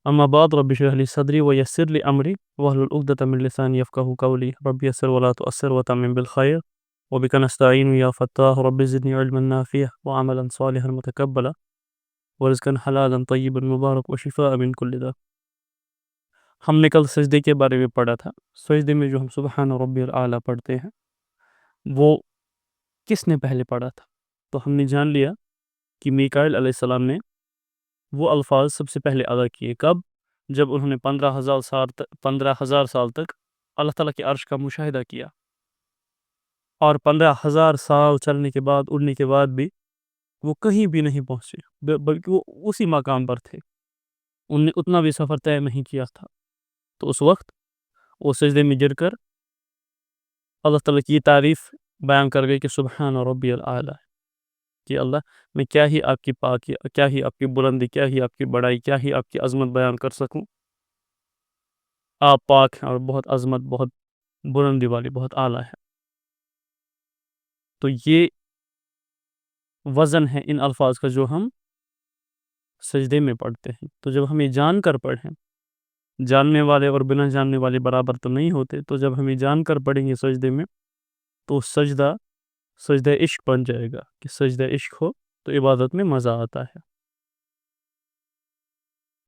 اما بعد رب اشرح لي صدري ويسر لي امري واحلل عقدة من لساني يفقهوا قولي رب يسر ولا تؤثر وتمم بالخير وبك نستعين يا فتاح رب زدني علما نافعا وعملا صالحا متقبلا ورزقا حلالا طيبا مبارك وشفاء من كل داء. ہم نے کل سجدے کے بارے میں پڑھا تھا. سجدے میں جو ہم سبحان ربی الاعلیٰ پڑھتے ہیں وہ کس نے پہلے پڑھا تھا؟ تو ہم نے جان لیا کہ میکائیل علیہ السلام نے وہ الفاظ سب سے پہلے ادا کیے. کب؟ جب انہوں نے 15,000 سال تک اللہ تعالیٰ کے عرش کا مشاہدہ کیا، اور 15,000 سال چلنے کے بعد، اڑنے کے بعد بھی وہ کہیں بھی نہیں پہنچے، بلکہ وہ اسی مقام پر تھے. ان نے اتنا بھی سفر طے نہیں کیا تھا. تو اس وقت وہ سجدے میں گر کر اللہ تعالیٰ کی تعریف بیان کر گئے کہ سبحان ربی الاعلیٰ، کہ اللہ میں کیا ہی آپ کی پاکی، کیا ہی آپ کی بلندی، کیا ہی آپ کی بڑائی، کیا ہی آپ کی عظمت بیان کر سکوں. آپ پاک ہیں اور بہت عظمت، بہت بلندی والی، بہت اعلیٰ ہے. تو یہ وزن ہے ان الفاظ کا جو ہم سجدے میں پڑھتے ہیں. تو جب ہمیں جان کر پڑھیں، جاننے والے اور بنا جاننے والے برابر تو نہیں ہوتے، تو جب ہمیں جان کر پڑھیں گے سجدے میں تو سجدہ عشق بن جائے گا. کہ سجدہ عشق ہو تو عبادت میں مزہ آتا ہے.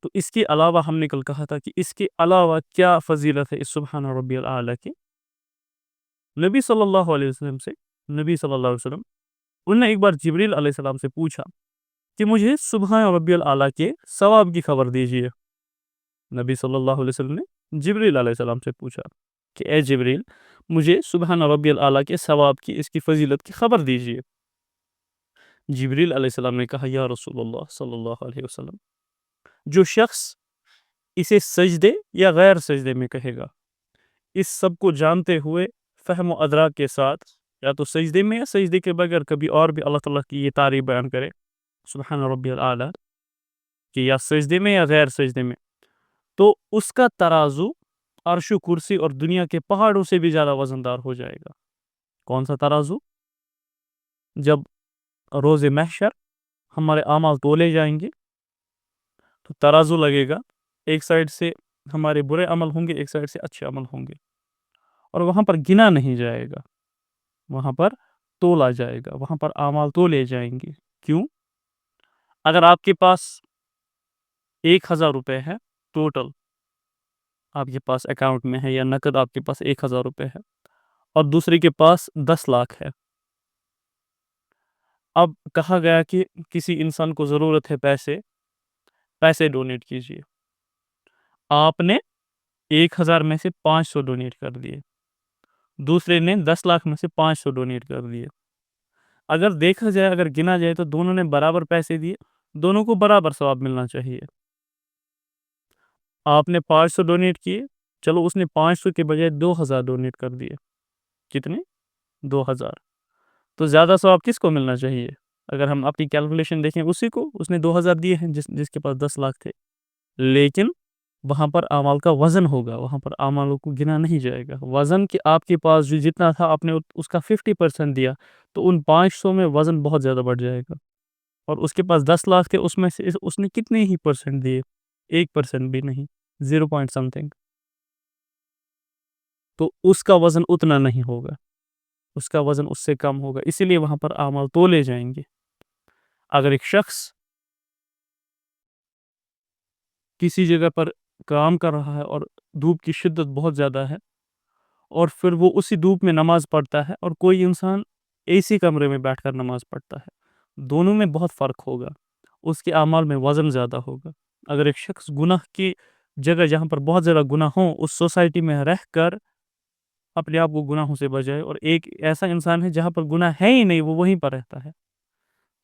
تو اس کے علاوہ ہم نے کل کہا تھا کہ اس کے علاوہ کیا فضیلت ہے اس سبحان ربی الاعلیٰ کی. نبی صلی اللہ علیہ وسلم انہوں نے ایک بار جبریل علیہ السلام سے پوچھا کہ مجھے سبحان ربی الاعلیٰ کے ثواب کی خبر دیجیے. نبی صلی اللہ علیہ وسلم نے جبریل علیہ السلام سے پوچھا کہ اے جبریل، مجھے سبحان ربی الاعلیٰ کے ثواب کی، اس کی فضیلت کی خبر دیجیے. جبریل علیہ السلام نے کہا یا رسول اللہ صلی اللہ علیہ وسلم، جو شخص اسے سجدے یا غیر سجدے میں کہے گا، اس سب کو جانتے ہوئے فہم و ادراک کے ساتھ، یا تو سجدے میں یا سجدے کے بغیر کبھی اور بھی اللہ تعالیٰ کی یہ تعریف بیان کرے سبحان ربی الاعلیٰ، کہ یا سجدے میں یا غیر سجدے میں، تو اس کا ترازو عرش و کرسی اور دنیا کے پہاڑوں سے بھی زیادہ وزندار ہو جائے گا. کون سا ترازو؟ جب روز محشر ہمارے اعمال تولے جائیں گے تو ترازو لگے گا، ایک سائڈ سے ہمارے برے عمل ہوں گے، ایک سائڈ سے اچھے عمل ہوں گے، اور وہاں پر گنا نہیں جائے گا، وہاں پر تولا جائے گا، وہاں پر اعمال تولے جائیں گے. کیوں؟ اگر آپ کے پاس 1,000 روپے ہے ٹوٹل، آپ کے پاس اکاؤنٹ میں ہے یا نقد آپ کے پاس 1,000 روپے ہے، اور دوسرے کے پاس 10 لاکھ ہے. اب کہا گیا کہ کسی انسان کو ضرورت ہے پیسے ڈونیٹ کیجیے. آپ نے 1,000 میں سے 500 ڈونیٹ کر دیے، دوسرے نے 10 لاکھ میں سے 500 ڈونیٹ کر دیے. اگر دیکھا جائے، اگر گنا جائے تو دونوں نے برابر پیسے دیے، دونوں کو برابر ثواب ملنا چاہیے. آپ نے 500 ڈونیٹ کیے، چلو اس نے 500 کے بجائے 2,000 ڈونیٹ کر دیے. کتنے؟ 2,000. تو زیادہ ثواب کس کو ملنا چاہیے؟ اگر ہم اپنی کیلکولیشن دیکھیں، اسی کو، اس نے 2,000 دیے ہیں جس کے پاس 10 لاکھ تھے. لیکن وہاں پر اعمال کا وزن ہوگا، وہاں پر اعمالوں کو گنا نہیں جائے گا. وزن کہ آپ کے پاس جو جتنا تھا آپ نے اس کا 50% دیا، تو ان 500 میں وزن بہت زیادہ بڑھ جائے گا. اور اس کے پاس 10 لاکھ تھے، اس میں سے اس نے کتنے ہی پرسنٹ دیے؟ 1% بھی نہیں، 0 پوائنٹ سم تھنگ. تو اس کا وزن اتنا نہیں ہوگا، اس کا وزن اس سے کم ہوگا. اسی لیے وہاں پر اعمال تولے جائیں گے. اگر ایک شخص کسی جگہ پر کام کر رہا ہے اور دھوپ کی شدت بہت زیادہ ہے، اور پھر وہ اسی دھوپ میں نماز پڑھتا ہے، اور کوئی انسان اے سی کمرے میں بیٹھ کر نماز پڑھتا ہے، دونوں میں بہت فرق ہوگا، اس کے اعمال میں وزن زیادہ ہوگا. اگر ایک شخص گناہ کی جگہ جہاں پر بہت زیادہ گناہ ہوں اس سوسائٹی میں رہ کر اپنے آپ کو گناہوں سے بچائے، اور ایک ایسا انسان ہے جہاں پر گناہ ہے ہی نہیں، وہ وہیں پر رہتا ہے،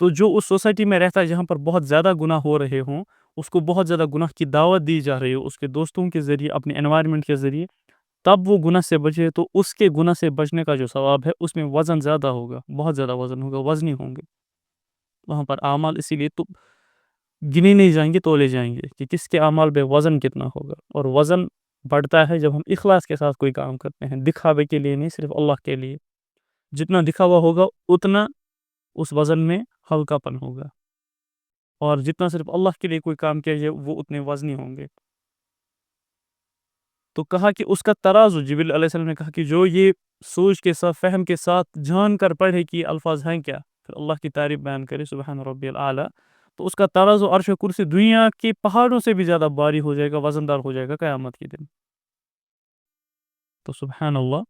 تو جو اس سوسائٹی میں رہتا ہے جہاں پر بہت زیادہ گناہ ہو رہے ہوں، اس کو بہت زیادہ گناہ کی دعوت دی جا رہی ہو اس کے دوستوں کے ذریعے، اپنے انوائرمنٹ کے ذریعے، تب وہ گناہ سے بچے، تو اس کے گناہ سے بچنے کا جو ثواب ہے اس میں وزن زیادہ ہوگا، بہت زیادہ وزن ہوگا، وزنی ہوں گے وہاں پر اعمال. اسی لیے تو گنے نہیں جائیں گے، تولے جائیں گے کہ کس کے اعمال بے وزن کتنا ہوگا. اور وزن بڑھتا ہے جب ہم اخلاص کے ساتھ کوئی کام کرتے ہیں، دکھاوے کے لیے نہیں، صرف اللہ کے لیے. جتنا دکھاوا ہوگا اتنا اس وزن میں ہلکا پن ہوگا، اور جتنا صرف اللہ کے لیے کوئی کام کیا جائے وہ اتنے وزنی ہوں گے. تو کہا کہ اس کا ترازو، جبریل علیہ السلام نے کہا کہ جو یہ سوچ کے ساتھ، فہم کے ساتھ جان کر پڑھے کہ یہ الفاظ ہیں کیا، پھر اللہ کی تعریف بیان کرے سبحان ربی الاعلیٰ، تو اس کا ترازو عرش و کرسی دنیا کے پہاڑوں سے بھی زیادہ بھاری ہو جائے گا، وزندار ہو جائے گا قیامت کے دن۔ تو سبحان اللہ،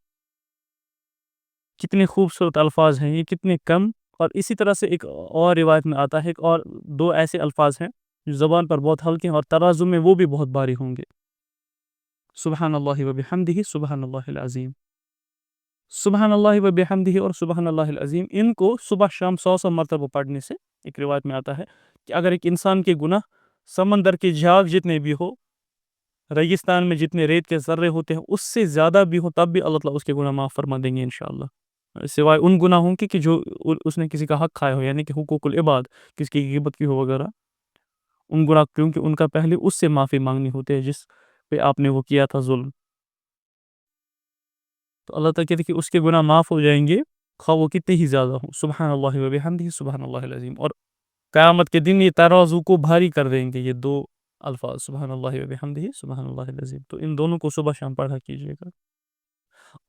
کتنے خوبصورت الفاظ ہیں یہ، کتنے کم۔ اور اسی طرح سے ایک اور روایت میں آتا ہے، ایک اور دو ایسے الفاظ ہیں جو زبان پر بہت ہلکے ہیں اور ترازو میں وہ بھی بہت بھاری ہوں گے، سبحان اللہ و بحمدہ سبحان اللہ العظیم۔ سبحان اللہ و بحمدہ اور سبحان اللہ العظیم، ان کو صبح شام 100 مرتبہ پڑھنے سے، ایک روایت میں آتا ہے کہ اگر ایک انسان کے گناہ سمندر کے جھاگ جتنے بھی ہو، ریگستان میں جتنے ریت کے ذرے ہوتے ہیں اس سے زیادہ بھی ہو، تب بھی اللہ تعالیٰ اس کے گناہ معاف فرما دیں گے انشاءاللہ، سوائے ان گناہوں کے کہ جو اس نے کسی کا حق کھایا ہو، یعنی کہ حقوق العباد، کسی کی غیبت کی ہو وغیرہ، ان گناہ، کیونکہ ان کا پہلے اس سے معافی مانگنی ہوتی ہے جس پہ آپ نے وہ کیا تھا ظلم۔ تو اللہ تعالیٰ کہتے ہیں کہ اس کے گناہ معاف ہو جائیں گے، خواہ وہ کتنے ہی زیادہ ہوں، سبحان اللہ و بحمدہ سبحان اللہ العظیم۔ اور قیامت کے دن یہ ترازو کو بھاری کر دیں گے یہ دو الفاظ، سبحان اللہ و بحمدہ سبحان اللہ العظیم۔ تو ان دونوں کو صبح شام پڑھا کیجیے گا۔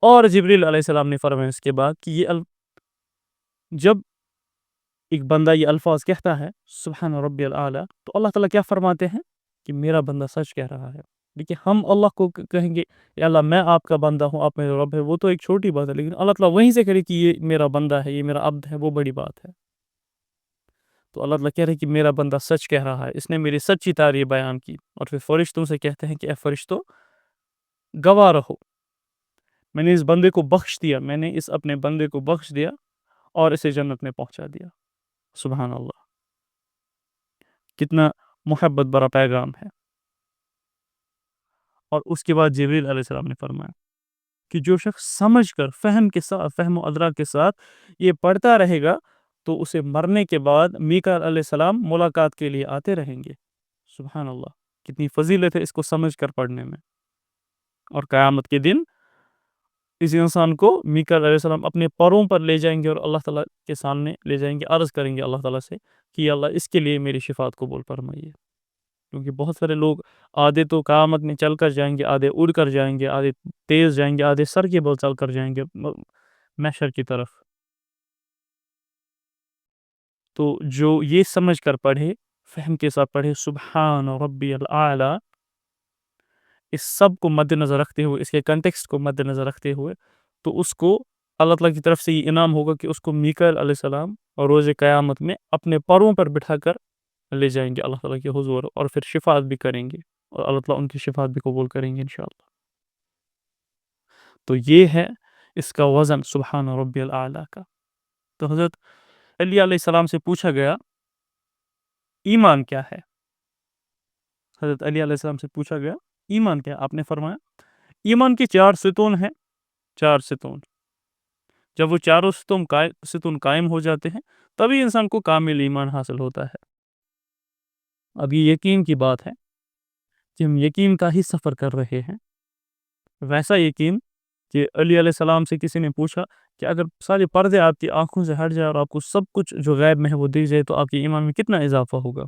اور جبریل علیہ السلام نے فرمایا اس کے بعد کہ جب ایک بندہ یہ الفاظ کہتا ہے سبحان ربی الاعلیٰ، تو اللہ تعالیٰ کیا فرماتے ہیں کہ میرا بندہ سچ کہہ رہا ہے۔ دیکھیے، ہم اللہ کو کہیں گے یا اللہ میں آپ کا بندہ ہوں، آپ میرے رب ہے، وہ تو ایک چھوٹی بات ہے، لیکن اللہ تعالیٰ وہیں سے کرے کہ یہ میرا بندہ ہے، یہ میرا عبد ہے، وہ بڑی بات ہے۔ تو اللہ تعالیٰ کہہ رہے کہ میرا بندہ سچ کہہ رہا ہے، اس نے میری سچی تعریف بیان کی۔ اور پھر فرشتوں سے کہتے ہیں کہ اے فرشتوں، گواہ رہو، میں نے اس بندے کو بخش دیا، میں نے اس اپنے بندے کو بخش دیا اور اسے جنت میں پہنچا دیا۔ سبحان اللہ، کتنا محبت برا پیغام ہے۔ اور اس کے بعد جبریل علیہ السلام نے فرمایا کہ جو شخص سمجھ کر، فہم کے ساتھ، فہم و ادراک کے ساتھ یہ پڑھتا رہے گا تو اسے مرنے کے بعد میکائیل علیہ السلام ملاقات کے لیے آتے رہیں گے۔ سبحان اللہ، کتنی فضیلت ہے اس کو سمجھ کر پڑھنے میں۔ اور قیامت کے دن اس انسان کو میکائیل علیہ السلام اپنے پروں پر لے جائیں گے اور اللہ تعالیٰ کے سامنے لے جائیں گے، عرض کریں گے اللہ تعالیٰ سے کہ اللہ اس کے لیے میری شفاعت قبول فرمائیے۔ کیونکہ بہت سارے لوگ آدھے تو قیامت میں چل کر جائیں گے، آدھے اڑ کر جائیں گے، آدھے تیز جائیں گے، آدھے سر کے بل چل کر جائیں گے محشر کی طرف۔ تو جو یہ سمجھ کر پڑھے، فہم کے ساتھ پڑھے سبحان ربی الاعلیٰ، اس سب کو مد نظر رکھتے ہوئے، اس کے کنٹیکسٹ کو مد نظر رکھتے ہوئے، تو اس کو اللہ تعالیٰ کی طرف سے یہ انعام ہوگا کہ اس کو میکائیل علیہ السلام اور روز قیامت میں اپنے پروں پر بٹھا کر لے جائیں گے اللہ تعالیٰ کے حضور، اور پھر شفاعت بھی کریں گے اور اللہ تعالیٰ ان کی شفاعت بھی قبول کریں گے انشاءاللہ۔ تو یہ ہے اس کا وزن سبحان ربی الاعلیٰ کا۔ تو حضرت علی علیہ السلام سے پوچھا گیا ایمان کیا ہے؟ حضرت علی علیہ السلام سے پوچھا گیا ایمان کیا ہے؟ آپ نے فرمایا ایمان کے 4 ستون ہیں، 4 ستون۔ جب وہ چاروں ستون قائم ہو جاتے ہیں تبھی انسان کو کامل ایمان حاصل ہوتا ہے۔ اب یہ یقین کی بات ہے کہ ہم یقین کا ہی سفر کر رہے ہیں۔ ویسا یقین کہ علی علیہ السلام سے کسی نے پوچھا کہ اگر سارے پردے آپ کی آنکھوں سے ہٹ جائے اور آپ کو سب کچھ جو غیب میں ہے وہ دی جائے تو آپ کے ایمان میں کتنا اضافہ ہوگا؟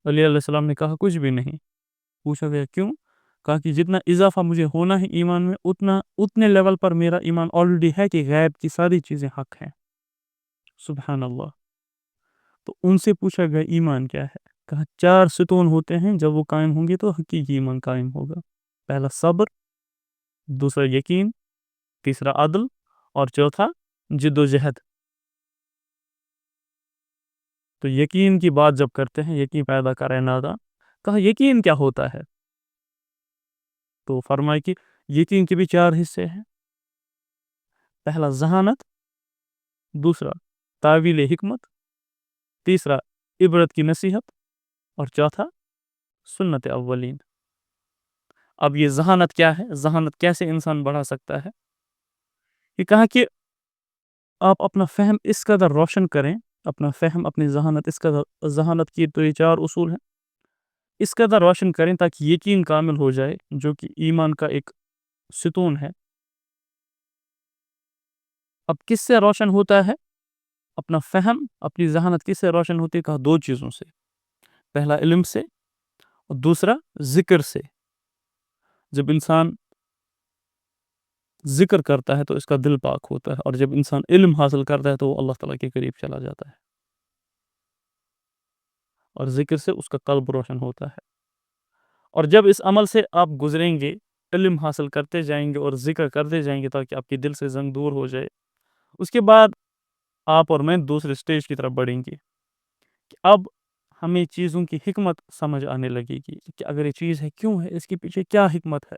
علی علیہ السلام نے کہا کچھ بھی نہیں۔ پوچھا گیا کیوں؟ کہا کہ جتنا اضافہ مجھے ہونا ہے ایمان میں اتنے لیول پر میرا ایمان آلریڈی ہے کہ غیب کی ساری چیزیں حق ہیں۔ سبحان اللہ۔ تو ان سے پوچھا گیا ایمان کیا ہے؟ کہا 4 ستون ہوتے ہیں، جب وہ قائم ہوں گے تو حقیقی ایمان قائم ہوگا۔ پہلا صبر، دوسرا یقین، تیسرا عدل، اور چوتھا جد و جہد۔ تو یقین کی بات جب کرتے ہیں، یقین پیدا کرے ناداں، کہا یقین کیا ہوتا ہے؟ تو فرمائے کہ یقین کے بھی 4 حصے ہیں۔ پہلا ذہانت، دوسرا تعویل حکمت، تیسرا عبرت کی نصیحت، اور چوتھا سنت اولین۔ اب یہ ذہانت کیا ہے؟ ذہانت کیسے انسان بڑھا سکتا ہے؟ یہ کہا کہ آپ اپنا فہم اس قدر روشن کریں، اپنا فہم، اپنی ذہانت اس قدر، ذہانت کی تو یہ 4 اصول ہیں، اس قدر روشن کریں تاکہ یقین کامل ہو جائے، جو کہ ایمان کا ایک ستون ہے۔ اب کس سے روشن ہوتا ہے اپنا فہم، اپنی ذہانت کس سے روشن ہوتی ہے؟ کہا 2 چیزوں سے، پہلا علم سے اور دوسرا ذکر سے۔ جب انسان ذکر کرتا ہے تو اس کا دل پاک ہوتا ہے، اور جب انسان علم حاصل کرتا ہے تو وہ اللہ تعالیٰ کے قریب چلا جاتا ہے، اور ذکر سے اس کا قلب روشن ہوتا ہے۔ اور جب اس عمل سے آپ گزریں گے، علم حاصل کرتے جائیں گے اور ذکر کرتے جائیں گے تاکہ آپ کے دل سے زنگ دور ہو جائے، اس کے بعد آپ اور میں دوسرے سٹیج کی طرف بڑھیں گے کہ اب ہمیں چیزوں کی حکمت سمجھ آنے لگے گی کہ اگر یہ چیز ہے کیوں ہے، اس کے پیچھے کیا حکمت ہے۔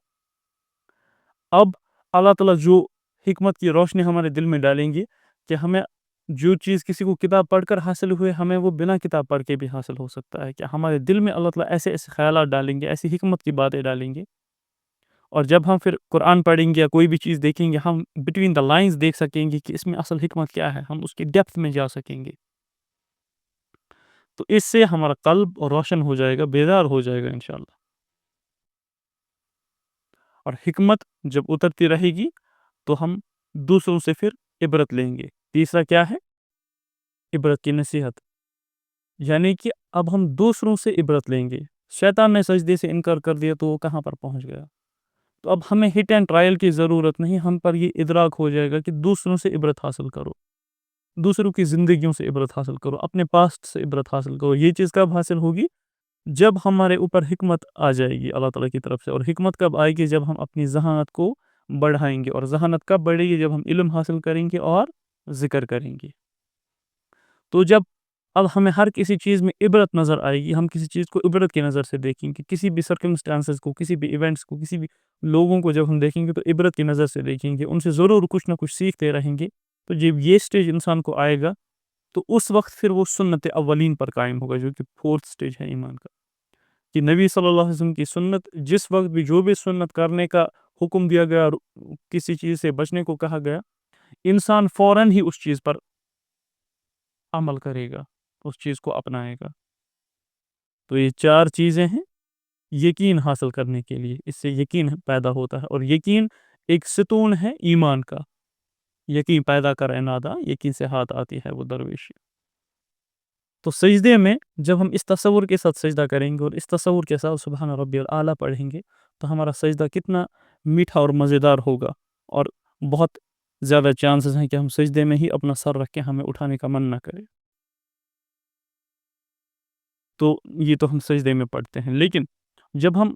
اب اللہ تعالیٰ جو حکمت کی روشنی ہمارے دل میں ڈالیں گی کہ ہمیں جو چیز کسی کو کتاب پڑھ کر حاصل ہوئے، ہمیں وہ بنا کتاب پڑھ کے بھی حاصل ہو سکتا ہے، کہ ہمارے دل میں اللہ تعالیٰ ایسے ایسے خیالات ڈالیں گے، ایسی حکمت کی باتیں ڈالیں گے، اور جب ہم پھر قرآن پڑھیں گے یا کوئی بھی چیز دیکھیں گے، ہم بٹوین دا لائنز دیکھ سکیں گے کہ اس میں اصل حکمت کیا ہے، ہم اس کی ڈیپتھ میں جا سکیں گے۔ تو اس سے ہمارا قلب روشن ہو جائے گا، بیدار ہو جائے گا انشاءاللہ۔ اور حکمت جب اترتی رہے گی تو ہم دوسروں سے پھر عبرت لیں گے۔ تیسرا کیا ہے؟ عبرت کی نصیحت، یعنی کہ اب ہم دوسروں سے عبرت لیں گے۔ شیطان نے سجدے سے انکار کر دیا تو وہ کہاں پر پہنچ گیا؟ تو اب ہمیں ہٹ اینڈ ٹرائل کی ضرورت نہیں، ہم پر یہ ادراک ہو جائے گا کہ دوسروں سے عبرت حاصل کرو، دوسروں کی زندگیوں سے عبرت حاصل کرو، اپنے پاسٹ سے عبرت حاصل کرو۔ یہ چیز کب حاصل ہوگی؟ جب ہمارے اوپر حکمت آ جائے گی اللہ تعالیٰ کی طرف سے۔ اور حکمت کب آئے گی؟ جب ہم اپنی ذہانت کو بڑھائیں گے، اور ذہانت کب بڑھے گی؟ جب ہم علم حاصل کریں گے اور ذکر کریں گے۔ تو جب اب ہمیں ہر کسی چیز میں عبرت نظر آئے گی، ہم کسی چیز کو عبرت کی نظر سے دیکھیں گے، کسی بھی سرکمسٹانسز کو، کسی بھی ایونٹس کو، کسی بھی لوگوں کو جب ہم دیکھیں گے تو عبرت کی نظر سے دیکھیں گے، ان سے ضرور کچھ نہ کچھ سیکھتے رہیں گے۔ تو جب یہ سٹیج انسان کو آئے گا تو اس وقت پھر وہ سنت اولین پر قائم ہوگا، جو کہ فورتھ سٹیج ہے ایمان کا، کہ نبی صلی اللہ علیہ وسلم کی سنت، جس وقت بھی جو بھی سنت کرنے کا حکم دیا گیا، کسی چیز سے بچنے کو کہا گیا، انسان فوراً ہی اس چیز پر عمل کرے گا، اس چیز کو اپنائے گا۔ تو یہ 4 چیزیں ہیں یقین حاصل کرنے کے لیے، اس سے یقین پیدا ہوتا ہے، اور یقین ایک ستون ہے ایمان کا۔ یقین پیدا کر نادا، یقین سے ہاتھ آتی ہے وہ درویشی۔ تو سجدے میں جب ہم اس تصور کے ساتھ سجدہ کریں گے اور اس تصور کے ساتھ سبحان ربی الاعلیٰ پڑھیں گے تو ہمارا سجدہ کتنا میٹھا اور مزیدار ہوگا، اور بہت زیادہ چانسز ہیں کہ ہم سجدے میں ہی اپنا سر رکھ کے ہمیں اٹھانے کا من نہ کرے۔ تو یہ تو ہم سجدے میں پڑھتے ہیں، لیکن جب ہم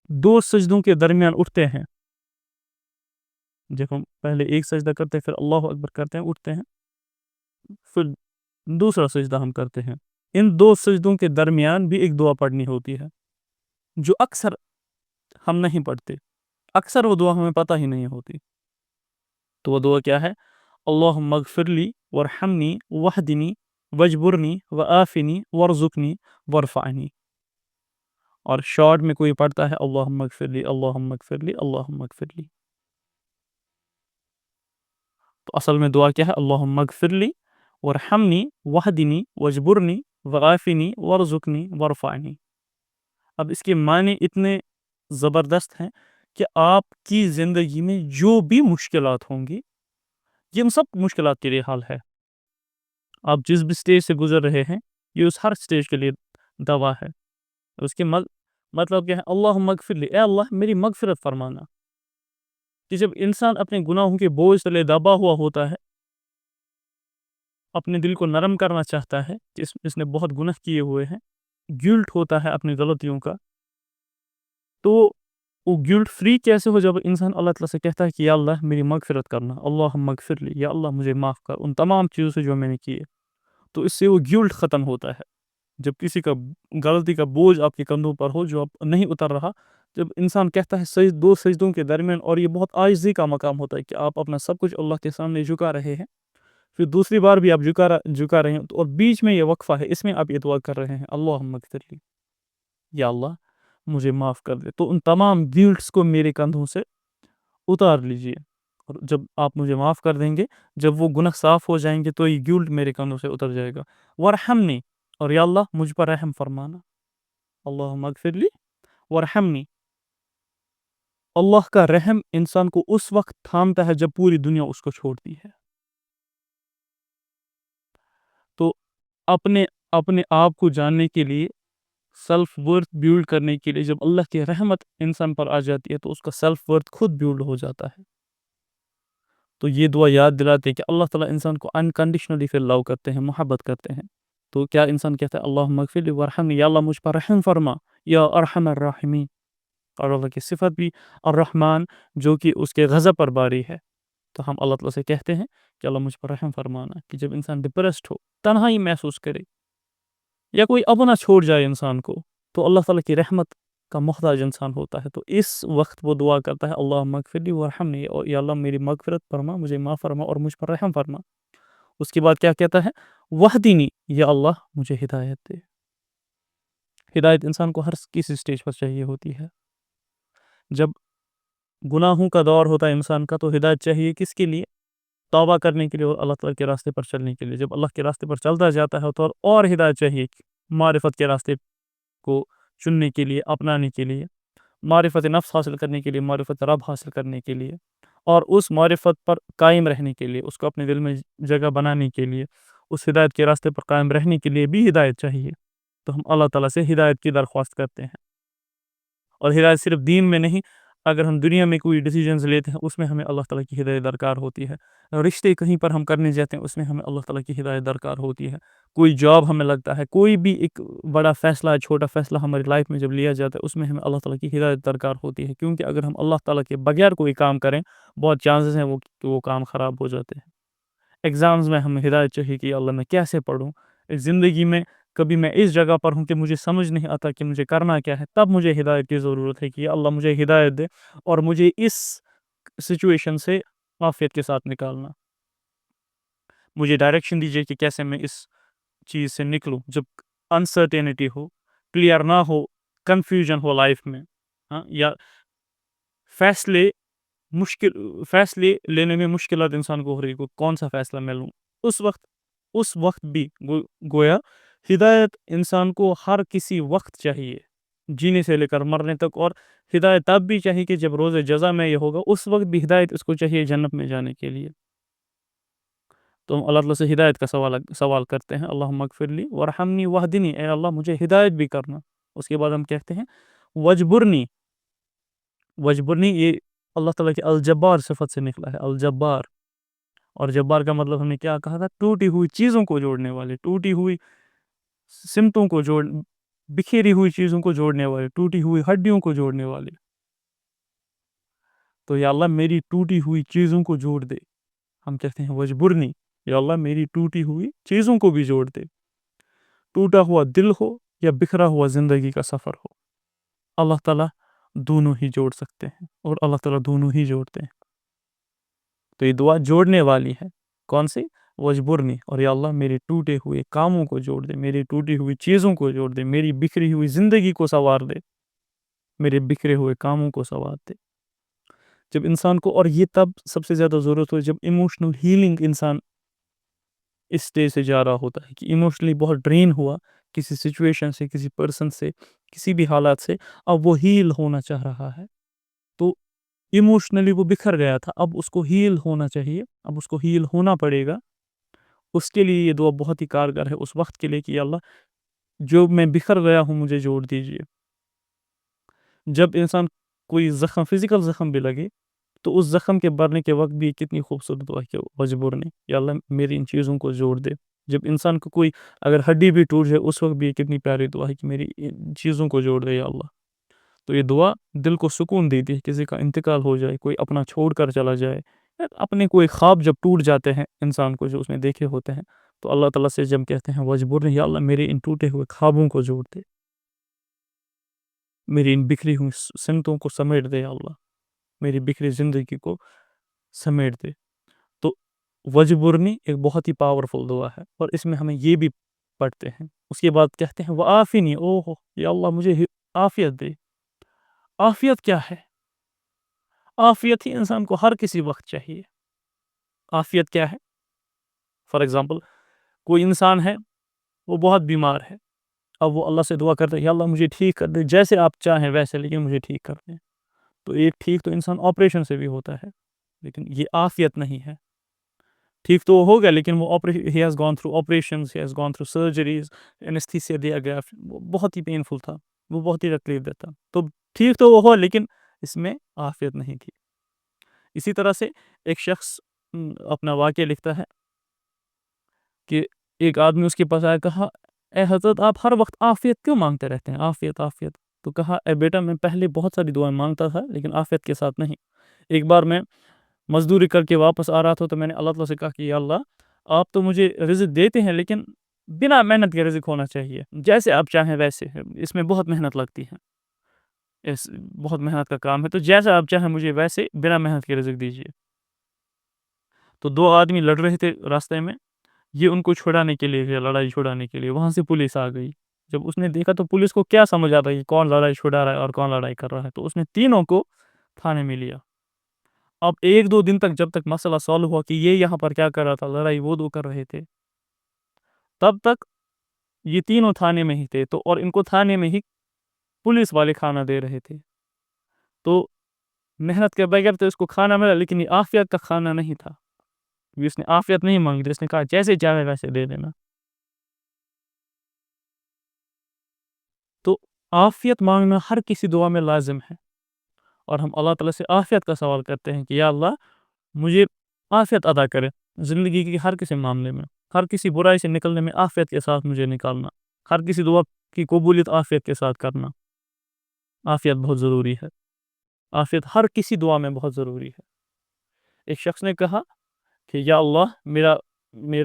2 سجدوں کے درمیان اٹھتے ہیں، جب ہم پہلے ایک سجدہ کرتے ہیں، پھر اللہ اکبر کرتے ہیں، اٹھتے ہیں، پھر دوسرا سجدہ ہم کرتے ہیں، ان 2 سجدوں کے درمیان بھی ایک دعا پڑھنی ہوتی ہے جو اکثر ہم نہیں پڑھتے، اکثر وہ دعا ہمیں پتہ ہی نہیں ہوتی۔ تو وہ دعا کیا ہے؟ اللہم اغفر لی ورحمنی وحدنی وجبرنی وآفنی ورزقنی ورفعنی۔ اور شارٹ میں کوئی پڑھتا ہے اللہم اغفر لی، اللہم اغفر لی، اللہم اغفر لی۔ تو اصل میں دعا کیا ہے؟ اللہم اغفر لی ورحمنی وحدنی وجبرنی وآفنی ورزقنی ورفعنی۔ اب اس کے معنی اتنے زبردست ہیں کہ آپ کی زندگی میں جو بھی مشکلات ہوں گی، یہ سب مشکلات کے لیے حل ہے۔ آپ جس بھی سٹیج سے گزر رہے ہیں، یہ اس ہر سٹیج کے لیے دوا ہے۔ اس کے مطلب کیا ہے؟ اللہم اغفر لی، اے اللہ میری مغفرت فرمانا۔ کہ جب انسان اپنے گناہوں کے بوجھ تلے دبا ہوا ہوتا ہے، اپنے دل کو نرم کرنا چاہتا ہے کہ اس نے بہت گناہ کیے ہوئے ہیں، گلٹ ہوتا ہے اپنی غلطیوں کا، تو وہ گلٹ فری کیسے ہو؟ جب انسان اللہ تعالیٰ سے کہتا ہے کہ یا اللہ میری مغفرت کرنا، اللہم اغفر لی، یا اللہ مجھے معاف کر ان تمام چیزوں سے جو میں نے کیے، تو اس سے وہ گلٹ ختم ہوتا ہے۔ جب کسی کا غلطی کا بوجھ آپ کے کندھوں پر ہو جو آپ نہیں اتر رہا، جب انسان کہتا ہے 2 سجدوں کے درمیان، اور یہ بہت عاجزی کا مقام ہوتا ہے کہ آپ اپنا سب کچھ اللہ کے سامنے جھکا رہے ہیں، پھر دوسری بار بھی آپ جھکا رہے ہیں، اور بیچ میں یہ وقفہ ہے، اس میں آپ یہ دعا کر رہے ہیں اللہم اغفر لی، یا اللہ مجھے معاف کر دے، تو ان تمام گلٹس کو میرے کندھوں سے اتار لیجئے، اور جب آپ مجھے معاف کر دیں گے، جب وہ گناہ صاف ہو جائیں گے تو یہ گلٹ میرے کندھوں سے اتر جائے گا۔ ورحمنی، اور یا اللہ مجھ پر رحم فرمانا، اللہم اغفر لی ورحمنی۔ اللہ کا رحم انسان کو اس وقت تھامتا ہے جب پوری دنیا اس کو چھوڑتی ہے۔ تو اپنے آپ کو جاننے کے لیے سیلف ورتھ بیلڈ کرنے کے لیے جب اللہ کی رحمت انسان پر آ جاتی ہے تو اس کا سیلف ورتھ خود بیلڈ ہو جاتا ہے. تو یہ دعا یاد دلاتے ہیں کہ اللہ تعالیٰ انسان کو انکنڈیشنلی پھر لو کرتے ہیں، محبت کرتے ہیں. تو کیا انسان کہتا ہے اللہم اغفر لی ورحمنی، یا اللہ مجھ پر رحم فرما، یا ارحم الراحمین. اور اللہ کی صفت بھی الرحمن جو کہ اس کے غضب پر باری ہے. تو ہم اللہ تعالیٰ سے کہتے ہیں کہ اللہ مجھ پر رحم فرمانا. کہ جب انسان ڈپریسڈ ہو، تنہائی محسوس کرے، یا کوئی اپنا چھوڑ جائے انسان کو، تو اللہ تعالیٰ کی رحمت کا محتاج انسان ہوتا ہے. تو اس وقت وہ دعا کرتا ہے اللہم اغفر لی ورحمنی، اور یا اللہ میری مغفرت فرما، مجھے معاف فرما اور مجھ پر رحم فرما. اس کے بعد کیا کہتا ہے؟ وحدینی، یا اللہ مجھے ہدایت دے. ہدایت انسان کو ہر کسی سٹیج پر چاہیے ہوتی ہے. جب گناہوں کا دور ہوتا ہے انسان کا تو ہدایت چاہیے کس کے لیے؟ توبہ کرنے کے لیے اور اللہ تعالیٰ کے راستے پر چلنے کے لیے. جب اللہ کے راستے پر چلتا جاتا ہے تو اور ہدایت چاہیے معرفت کے راستے کو چننے کے لیے، اپنانے کے لیے، معرفت نفس حاصل کرنے کے لیے، معرفت رب حاصل کرنے کے لیے، اور اس معرفت پر قائم رہنے کے لیے، اس کو اپنے دل میں جگہ بنانے کے لیے، اس ہدایت کے راستے پر قائم رہنے کے لیے بھی ہدایت چاہیے. تو ہم اللہ تعالیٰ سے ہدایت کی درخواست کرتے ہیں. اور ہدایت صرف دین میں نہیں، اگر ہم دنیا میں کوئی ڈیسیجنز لیتے ہیں اس میں ہمیں اللہ تعالیٰ کی ہدایت درکار ہوتی ہے. رشتے کہیں پر ہم کرنے جاتے ہیں اس میں ہمیں اللہ تعالیٰ کی ہدایت درکار ہوتی ہے. کوئی جاب ہمیں لگتا ہے، کوئی بھی ایک بڑا فیصلہ، چھوٹا فیصلہ ہماری لائف میں جب لیا جاتا ہے اس میں ہمیں اللہ تعالیٰ کی ہدایت درکار ہوتی ہے. کیونکہ اگر ہم اللہ تعالیٰ کے بغیر کوئی کام کریں بہت چانسز ہیں کہ وہ کام خراب ہو جاتے ہیں. ایگزامز میں ہمیں ہدایت چاہیے کہ اللہ میں کیسے پڑھوں. زندگی میں کبھی میں اس جگہ پر ہوں کہ مجھے سمجھ نہیں آتا کہ مجھے کرنا کیا ہے، تب مجھے ہدایت کی ضرورت ہے کہ اللہ مجھے ہدایت دے اور مجھے اس سچویشن سے عافیت کے ساتھ نکالنا. مجھے ڈائریکشن دیجیے کہ کیسے میں اس چیز سے نکلوں جب انسرٹینٹی ہو، کلیئر نہ ہو، کنفیوژن ہو لائف میں، یا فیصلے لینے میں مشکلات انسان کو ہو رہی، کون سا فیصلہ میں لوں. اس وقت بھی گویا ہدایت انسان کو ہر کسی وقت چاہیے، جینے سے لے کر مرنے تک. اور ہدایت تب بھی چاہیے کہ جب روز جزا میں یہ ہوگا، اس وقت بھی ہدایت اس کو چاہیے جنت میں جانے کے لیے. تو ہم اللہ تعالیٰ سے ہدایت کا سوال کرتے ہیں اللہم اغفر لی ورحمنی وحدنی، اے اللہ مجھے ہدایت بھی کرنا. اس کے بعد ہم کہتے ہیں وجبرنی. یہ اللہ تعالیٰ کی الجبار صفت سے نکلا ہے، الجبار. اور جبار کا مطلب ہم نے کیا کہا تھا؟ ٹوٹی ہوئی چیزوں کو جوڑنے والے، ٹوٹی ہوئی سمتوں کو بکھیری ہوئی چیزوں کو جوڑنے والے، ٹوٹی ہوئی ہڈیوں کو جوڑنے والے. تو یا اللہ میری ٹوٹی ہوئی چیزوں کو جوڑ دے. ہم کہتے ہیں وجبرنی، یا اللہ میری ٹوٹی ہوئی چیزوں کو بھی جوڑ دے. ٹوٹا ہوا دل ہو یا بکھرا ہوا زندگی کا سفر ہو، اللہ تعالیٰ دونوں ہی جوڑ سکتے ہیں، اور اللہ تعالیٰ دونوں ہی جوڑتے ہیں. تو یہ دعا جوڑنے والی ہے. کون سی؟ وجبرنی. اور یا اللہ میرے ٹوٹے ہوئے کاموں کو جوڑ دے، میری ٹوٹی ہوئی چیزوں کو جوڑ دے، میری بکھری ہوئی زندگی کو سنوار دے، میرے بکھرے ہوئے کاموں کو سنوار دے. جب انسان کو، اور یہ تب سب سے زیادہ ضرورت ہو جب ایموشنل ہیلنگ انسان اس اسٹیج سے جا رہا ہوتا ہے کہ ایموشنلی بہت ڈرین ہوا کسی سچویشن سے، کسی پرسن سے، کسی بھی حالات سے، اب وہ ہیل ہونا چاہ رہا ہے. تو ایموشنلی وہ بکھر گیا تھا، اب اس کو ہیل ہونا چاہیے، اب اس کو ہیل ہونا پڑے گا. اس کے لیے یہ دعا بہت ہی کارگر ہے اس وقت کے لیے کہ اللہ جو میں بکھر گیا ہوں مجھے جوڑ دیجیے. جب انسان کوئی زخم، فزیکل زخم بھی لگے تو اس زخم کے بھرنے کے وقت بھی کتنی خوبصورت دعا کہ وجبرنی، یا اللہ میری ان چیزوں کو جوڑ دے. جب انسان کو کوئی اگر ہڈی بھی ٹوٹ جائے اس وقت بھی کتنی پیاری دعا ہے کہ میری ان چیزوں کو جوڑ دے یا اللہ. تو یہ دعا دل کو سکون دیتی ہے. کسی کا انتقال ہو جائے، کوئی اپنا چھوڑ کر چلا جائے، اپنے کوئی خواب جب ٹوٹ جاتے ہیں انسان کو جو اس میں دیکھے ہوتے ہیں، تو اللہ تعالیٰ سے جب کہتے ہیں وجبرنی، یا اللہ میرے ان ٹوٹے ہوئے خوابوں کو جوڑ دے، میری ان بکھری ہوئی سمتوں کو سمیٹ دے، یا اللہ میری بکھری زندگی کو سمیٹ دے. تو وجبرنی ایک بہت ہی پاورفل دعا ہے، اور اس میں ہمیں یہ بھی پڑھتے ہیں. اس کے بعد کہتے ہیں وعافنی، یا اللہ مجھے عافیت دے. عافیت کیا ہے؟ عافیت ہی انسان کو ہر کسی وقت چاہیے. عافیت کیا ہے؟ فار ایگزامپل کوئی انسان ہے، وہ بہت بیمار ہے، اب وہ اللہ سے دعا کرتا ہے یا اللہ مجھے ٹھیک کر دے، جیسے آپ چاہیں ویسے، لیکن مجھے ٹھیک کر دیں. تو ایک ٹھیک تو انسان آپریشن سے بھی ہوتا ہے، لیکن یہ عافیت نہیں ہے. ٹھیک تو وہ ہو گیا لیکن وہ he has gone through operations, he has gone through surgeries, anaesthesia دیا گیا، وہ بہت ہی پینفل تھا، وہ بہت ہی تکلیف دہ تھا، تو ٹھیک تو وہ ہو لیکن اس میں عافیت نہیں تھی۔ اسی طرح سے ایک شخص اپنا واقعہ لکھتا ہے کہ ایک آدمی اس کے پاس آیا، کہا اے حضرت آپ ہر وقت عافیت کیوں مانگتے رہتے ہیں، عافیت عافیت؟ تو کہا اے بیٹا میں پہلے بہت ساری دعائیں مانگتا تھا لیکن عافیت کے ساتھ نہیں۔ ایک بار میں مزدوری کر کے واپس آ رہا تھا تو میں نے اللہ تعالیٰ سے کہا کہ یا اللہ آپ تو مجھے رزق دیتے ہیں لیکن بنا محنت کے رزق ہونا چاہیے، جیسے آپ چاہیں ویسے، اس میں بہت محنت لگتی ہے، اس بہت محنت کا کام ہے، تو جیسا آپ چاہیں مجھے ویسے بنا محنت کے رزق دیجیے۔ تو دو آدمی لڑ رہے تھے راستے میں، یہ ان کو چھڑانے کے لیے گیا، لڑائی چھڑانے کے لیے، وہاں سے پولیس آ گئی۔ جب اس نے دیکھا تو پولیس کو کیا سمجھ آتا ہے کہ کون لڑائی چھڑا رہا ہے اور کون لڑائی کر رہا ہے، تو اس نے تینوں کو تھانے میں لیا۔ اب ایک دو دن تک جب تک مسئلہ سالو ہوا کہ یہ یہاں پر کیا کر رہا تھا، لڑائی وہ دو کر رہے تھے، تب تک یہ تینوں تھانے میں ہی تھے، تو اور ان کو تھانے میں ہی پولیس والے کھانا دے رہے تھے، تو محنت کے بغیر تو اس کو کھانا ملا لیکن یہ عافیت کا کھانا نہیں تھا، اس نے عافیت نہیں مانگی، اس نے کہا جیسے چاہے ویسے دے دینا۔ تو عافیت مانگنا ہر کسی دعا میں لازم ہے، اور ہم اللہ تعالیٰ سے عافیت کا سوال کرتے ہیں کہ یا اللہ مجھے عافیت عطا کرے زندگی کی ہر کسی معاملے میں، ہر کسی برائی سے نکلنے میں عافیت کے ساتھ مجھے نکالنا، ہر کسی دعا کی قبولیت عافیت کے ساتھ کرنا۔ عافیت بہت ضروری ہے، عافیت ہر کسی دعا میں بہت ضروری ہے۔ ایک شخص نے کہا کہ یا اللہ میرا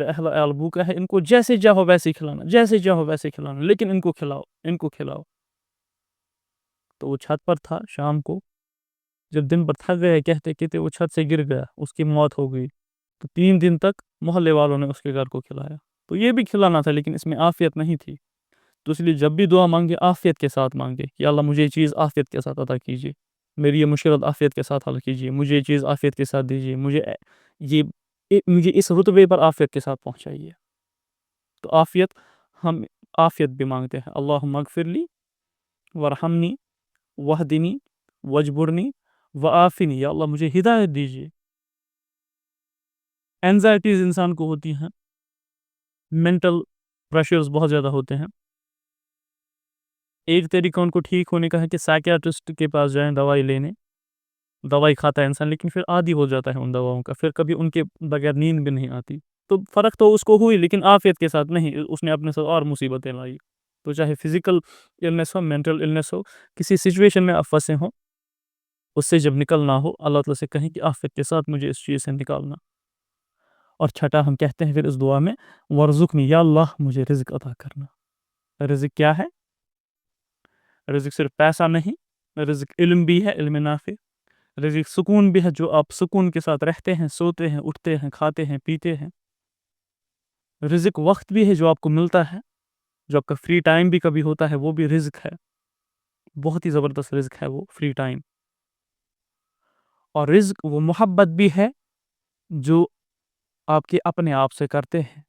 اہل عیال بھوکا ہے، ان کو جیسے چاہو ویسے کھلانا، جیسے چاہو ویسے کھلانا، لیکن ان کو کھلاؤ، ان کو کھلاؤ۔ تو وہ چھت پر تھا شام کو، جب دن پر تھک گئے کہتے کہتے وہ چھت سے گر گیا، اس کی موت ہو گئی، تو 3 دن تک محلے والوں نے اس کے گھر کو کھلایا۔ تو یہ بھی کھلانا تھا لیکن اس میں عافیت نہیں تھی، تو اس لیے جب بھی دعا مانگے عافیت کے ساتھ مانگے کہ اللہ مجھے یہ چیز عافیت کے ساتھ عطا کیجیے، میری یہ مشکلات عافیت کے ساتھ حل کیجیے، مجھے یہ چیز عافیت کے ساتھ دیجیے، مجھے اس رتبے پر عافیت کے ساتھ پہنچائیے۔ تو ہم عافیت بھی مانگتے ہیں، اللہم اغفر لی ورحمنی وحدنی وجبرنی وعافنی، یا اللہ مجھے ہدایت دیجیے۔ اینزائٹیز انسان کو ہوتی ہیں، مینٹل پریشرز بہت زیادہ ہوتے ہیں، ایک طریقہ ان کو ٹھیک ہونے کا ہے کہ سائیکیاٹرسٹ کے پاس جائیں دوائی لینے، دوائی کھاتا ہے انسان لیکن پھر عادی ہو جاتا ہے ان دواؤں کا، پھر کبھی ان کے بغیر نیند بھی نہیں آتی، تو فرق تو اس کو ہوئی لیکن عافیت کے ساتھ نہیں، اس نے اپنے ساتھ اور مصیبتیں لائی۔ تو چاہے فزیکل النس ہو، مینٹل النس ہو، کسی سچویشن میں آپ پھنسے ہوں، اس سے جب نکلنا ہو اللہ تعالیٰ سے کہیں کہ عافیت کے ساتھ مجھے اس چیز سے نکالنا۔ اور چھٹا ہم کہتے ہیں پھر اس دعا میں ورزقنی، یا اللہ مجھے رزق عطا کرنا۔ رزق کیا ہے؟ رزق صرف پیسہ نہیں، رزق علم بھی ہے، علم نافع، رزق سکون بھی ہے، جو آپ سکون کے ساتھ رہتے ہیں، سوتے ہیں، اٹھتے ہیں، کھاتے ہیں، پیتے ہیں۔ رزق وقت بھی ہے جو آپ کو ملتا ہے، جو آپ کا فری ٹائم بھی کبھی ہوتا ہے، وہ بھی رزق ہے، بہت ہی زبردست رزق ہے وہ فری ٹائم۔ اور رزق وہ محبت بھی ہے جو آپ کے اپنے آپ سے کرتے ہیں،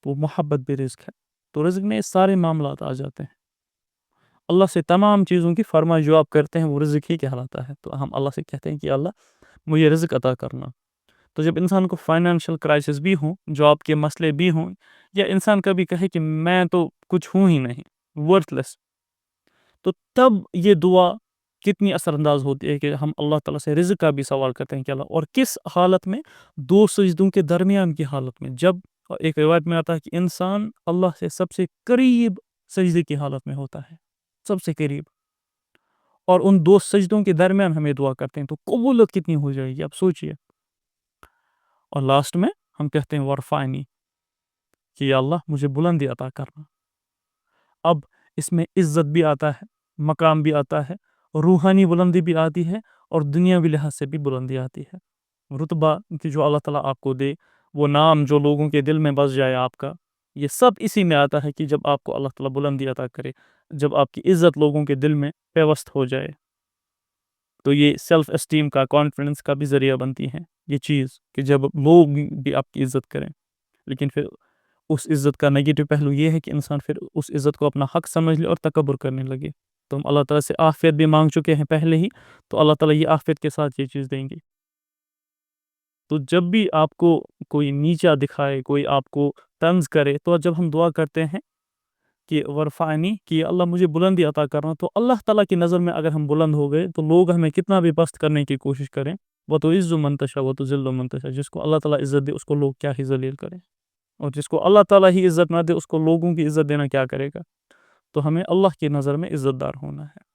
وہ محبت بھی رزق ہے۔ تو رزق میں سارے معاملات آ جاتے ہیں، اللہ سے تمام چیزوں کی فرمائش جو آپ کرتے ہیں وہ رزق ہی کہلاتا ہے، تو ہم اللہ سے کہتے ہیں کہ اللہ مجھے رزق عطا کرنا۔ تو جب انسان کو فائنینشیل کرائسس بھی ہوں، جاب کے مسئلے بھی ہوں، یا انسان کبھی کہے کہ میں تو کچھ ہوں ہی نہیں، ورتھ لیس، تو تب یہ دعا کتنی اثر انداز ہوتی ہے کہ ہم اللہ تعالیٰ سے رزق کا بھی سوال کرتے ہیں کہ اللہ، اور کس حالت میں؟ دو سجدوں کے درمیان کی حالت میں، جب ایک روایت میں آتا ہے کہ انسان اللہ سے سب سے قریب سجدے کی حالت میں ہوتا ہے، سب سے قریب، اور ان دو سجدوں کے درمیان ہمیں دعا کرتے ہیں، تو قبولیت کتنی ہو جائے گی آپ سوچئے۔ اور لاسٹ میں ہم کہتے ہیں ورفعنی، کہ یا اللہ مجھے بلندی عطا کرنا۔ اب اس میں عزت بھی آتا ہے، مقام بھی آتا ہے، روحانی بلندی بھی آتی ہے، اور دنیاوی لحاظ سے بھی بلندی آتی ہے، رتبہ کہ جو اللہ تعالیٰ آپ کو دے، وہ نام جو لوگوں کے دل میں بس جائے آپ کا، یہ سب اسی میں آتا ہے کہ جب آپ کو اللہ تعالیٰ بلندی عطا کرے، جب آپ کی عزت لوگوں کے دل میں پیوست ہو جائے، تو یہ سیلف اسٹیم کا، کانفیڈنس کا بھی ذریعہ بنتی ہیں یہ چیز، کہ جب لوگ بھی آپ کی عزت کریں۔ لیکن پھر اس عزت کا نگیٹو پہلو یہ ہے کہ انسان پھر اس عزت کو اپنا حق سمجھ لے اور تکبر کرنے لگے۔ تو ہم اللہ تعالیٰ سے عافیت بھی مانگ چکے ہیں پہلے ہی، تو اللہ تعالیٰ یہ عافیت کے ساتھ یہ چیز دیں گے۔ تو جب بھی آپ کو کوئی نیچا دکھائے، کوئی آپ کو طنز کرے، تو جب ہم دعا کرتے ہیں کہ ورفعنی، کہ اللہ مجھے بلندی عطا کرنا، تو اللہ تعالیٰ کی نظر میں اگر ہم بلند ہو گئے تو لوگ ہمیں کتنا بھی پست کرنے کی کوشش کریں، وہ تو عز من تشاء وہ تو ذل من تشاء، جس کو اللہ تعالیٰ عزت دے اس کو لوگ کیا ہی ذلیل کریں، اور جس کو اللہ تعالیٰ ہی عزت نہ دے اس کو لوگوں کی عزت دینا کیا کرے گا۔ تو ہمیں اللہ کی نظر میں عزت دار ہونا ہے۔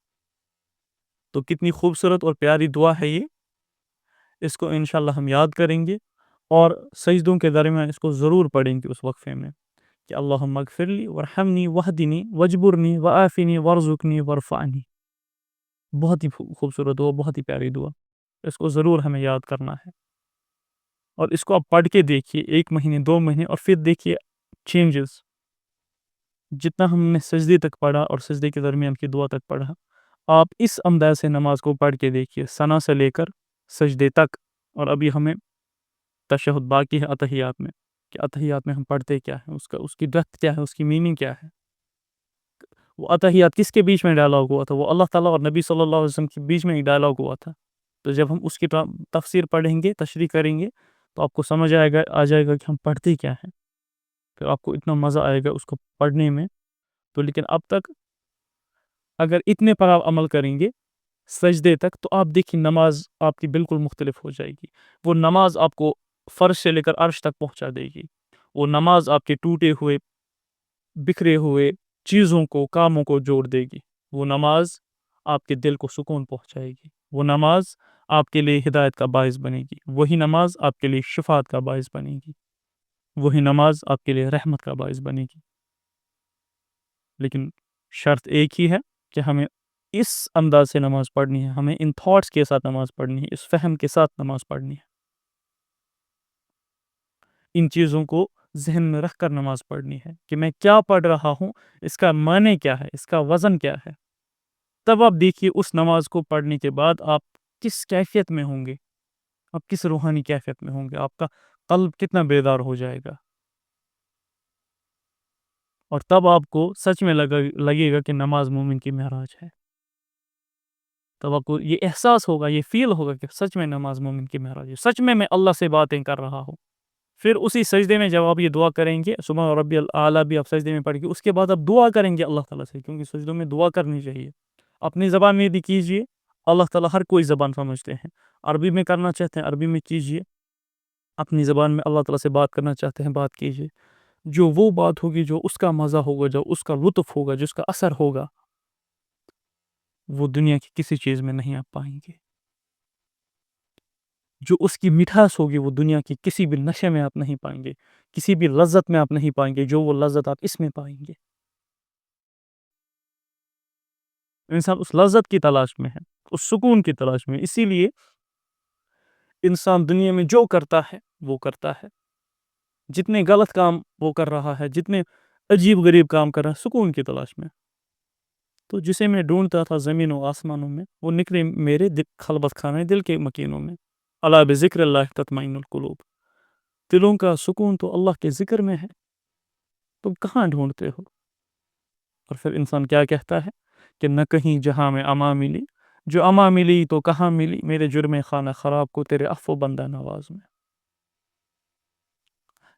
تو کتنی خوبصورت اور پیاری دعا ہے یہ، اس کو انشاءاللہ ہم یاد کریں گے، اور سجدوں کے درمیان اس کو ضرور پڑھیں گے اس وقفے میں، کہ اللہم اغفر لی ورحمنی وہدنی وجبرنی وعافنی وارزقنی ورفعنی۔ بہت ہی خوبصورت دعا، بہت ہی پیاری دعا، اس کو ضرور ہمیں یاد کرنا ہے، اور اس کو آپ پڑھ کے دیکھیے 1 مہینے 2 مہینے، اور پھر دیکھیے چینجز۔ جتنا ہم نے سجدے تک پڑھا اور سجدے کے درمیان کی دعا تک پڑھا، آپ اس انداز سے نماز کو پڑھ کے دیکھیے، ثنا سے لے کر سجدے تک۔ اور ابھی ہمیں تشہد باقی ہے اتحیات میں، کہ اتحیات میں ہم پڑھتے کیا ہے، اس کی ڈیپتھ کیا ہے، اس کی میننگ کیا ہے۔ وہ اتحیات کس کے بیچ میں ڈائلاگ ہوا تھا؟ وہ اللہ تعالیٰ اور نبی صلی اللہ علیہ وسلم کے بیچ میں ایک ڈائلاگ ہوا تھا۔ تو جب ہم اس کی تفسیر پڑھیں گے، تشریح کریں گے، تو آپ کو سمجھ آ جائے گا کہ ہم پڑھتے کیا ہیں، پھر آپ کو اتنا مزہ آئے گا اس کو پڑھنے میں۔ تو لیکن اب تک اگر اتنے پر آپ عمل کریں گے سجدے تک، تو آپ دیکھیں نماز آپ کی بالکل مختلف ہو جائے گی۔ وہ نماز آپ کو فرش سے لے کر عرش تک پہنچا دے گی۔ وہ نماز آپ کے ٹوٹے ہوئے بکھرے ہوئے چیزوں کو، کاموں کو جوڑ دے گی۔ وہ نماز آپ کے دل کو سکون پہنچائے گی۔ وہ نماز آپ کے لیے ہدایت کا باعث بنے گی۔ وہی نماز آپ کے لیے شفاعت کا باعث بنے گی۔ وہی نماز آپ کے لیے رحمت کا باعث بنے گی۔ لیکن شرط ایک ہی ہے کہ ہمیں اس انداز سے نماز پڑھنی ہے، ہمیں ان تھاٹس کے ساتھ نماز پڑھنی ہے، اس فہم کے ساتھ نماز پڑھنی ہے، ان چیزوں کو ذہن میں رکھ کر نماز پڑھنی ہے، کہ میں کیا پڑھ رہا ہوں، اس کا معنی کیا ہے، اس کا وزن کیا ہے۔ تب آپ دیکھیے اس نماز کو پڑھنے کے بعد آپ کس کیفیت میں ہوں گے، آپ کس روحانی کیفیت میں ہوں گے، آپ کا قلب کتنا بیدار ہو جائے گا، اور تب آپ کو سچ میں لگے گا کہ نماز مومن کی معراج ہے۔ تب آپ کو یہ احساس ہوگا، یہ فیل ہوگا کہ سچ میں نماز مومن کی معراج ہے، سچ میں اللہ سے باتیں کر رہا ہوں۔ پھر اسی سجدے میں جب آپ یہ دعا کریں گے، سبحان ربی الاعلیٰ بھی آپ سجدے میں پڑھ کے، اس کے بعد آپ دعا کریں گے اللہ تعالیٰ سے، کیونکہ سجدوں میں دعا کرنی چاہیے۔ اپنی زبان میں بھی کیجئے، اللہ تعالیٰ ہر کوئی زبان سمجھتے ہیں، عربی میں کرنا چاہتے ہیں عربی میں کیجئے، اپنی زبان میں اللہ تعالیٰ سے بات کرنا چاہتے ہیں بات کیجئے۔ جو وہ بات ہوگی، جو اس کا مزہ ہوگا، جو اس کا لطف ہوگا، جس کا اثر ہوگا، وہ دنیا کی کسی چیز میں نہیں آپ پائیں گے۔ جو اس کی مٹھاس ہوگی، وہ دنیا کی کسی بھی نشے میں آپ نہیں پائیں گے، کسی بھی لذت میں آپ نہیں پائیں گے، جو وہ لذت آپ اس میں پائیں گے۔ انسان اس لذت کی تلاش میں ہے، اس سکون کی تلاش میں، اسی لیے انسان دنیا میں جو کرتا ہے وہ کرتا ہے، جتنے غلط کام وہ کر رہا ہے، جتنے عجیب غریب کام کر رہا ہے، سکون کی تلاش میں۔ تو جسے میں ڈھونڈتا تھا زمین و آسمانوں میں، وہ نکلے میرے خلوت خانے دل کے مکینوں میں۔ الا بذکر اللہ تطمئن القلوب، دلوں کا سکون تو اللہ کے ذکر میں ہے، تم کہاں ڈھونڈتے ہو؟ اور پھر انسان کیا کہتا ہے کہ نہ کہیں جہاں میں اما ملی، جو اما ملی تو کہاں ملی، میرے جرم خانہ خراب کو تیرے عفو بندہ نواز میں۔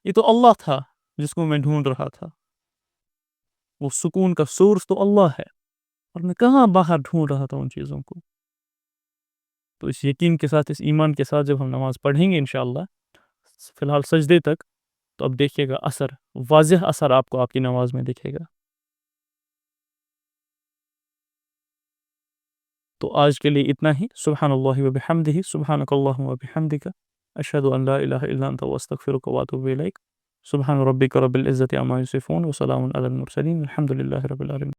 یہ تو اللہ تھا جس کو میں ڈھونڈ رہا تھا، وہ سکون کا سورس تو اللہ ہے، اور میں کہاں باہر ڈھونڈ رہا تھا ان چیزوں کو۔ تو اس یقین کے ساتھ، اس ایمان کے ساتھ جب ہم نماز پڑھیں گے انشاءاللہ، فی الحال سجدے تک، تو اب دیکھیے گا اثر، واضح اثر آپ کو آپ کی نماز میں دکھے گا۔ تو آج کے لیے اتنا ہی۔ سبحان اللہ و بحمدہ، سبحانک اللہم و بحمدک، اشہد ان لا الہ الا انت واستغفرک واتوب الیک۔ سبحان ربک رب العزت عما یصفون وسلام علی المرسلین، الحمد للہ رب العالمین۔